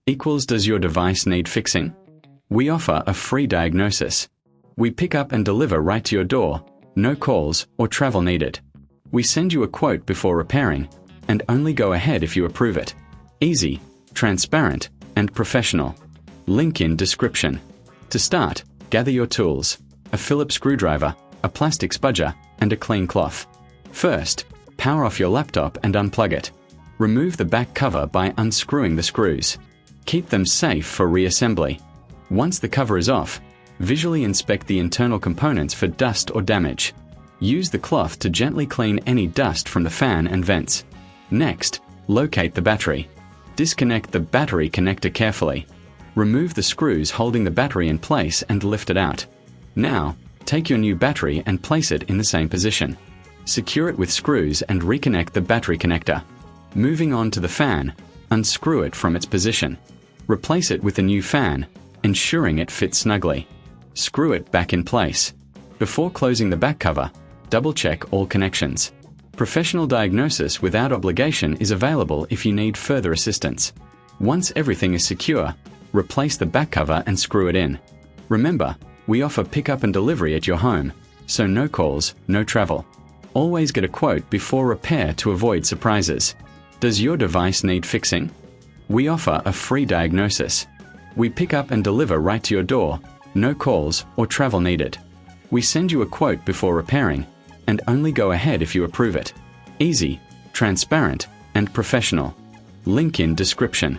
equals does your device need fixing? We offer a free diagnosis. We pick up and deliver right to your door, no calls or travel needed. We send you a quote before repairing, and only go ahead if you approve it. Easy, transparent, and professional. Link in description. To start, gather your tools, a Phillips screwdriver, a plastic spudger, and a clean cloth. First, power off your laptop and unplug it. Remove the back cover by unscrewing the screws. Keep them safe for reassembly. Once the cover is off, visually inspect the internal components for dust or damage. Use the cloth to gently clean any dust from the fan and vents. Next, locate the battery. Disconnect the battery connector carefully. Remove the screws holding the battery in place and lift it out. Now, take your new battery and place it in the same position. Secure it with screws and reconnect the battery connector. Moving on to the fan, unscrew it from its position. Replace it with a new fan, ensuring it fits snugly. Screw it back in place. Before closing the back cover, double-check all connections. Professional diagnosis without obligation is available if you need further assistance. Once everything is secure, replace the back cover and screw it in. Remember, we offer pickup and delivery at your home, so no calls, no travel. Always get a quote before repair to avoid surprises. Does your device need fixing? We offer a free diagnosis. We pick up and deliver right to your door, no calls or travel needed. We send you a quote before repairing, and only go ahead if you approve it. Easy, transparent, and professional. Link in description.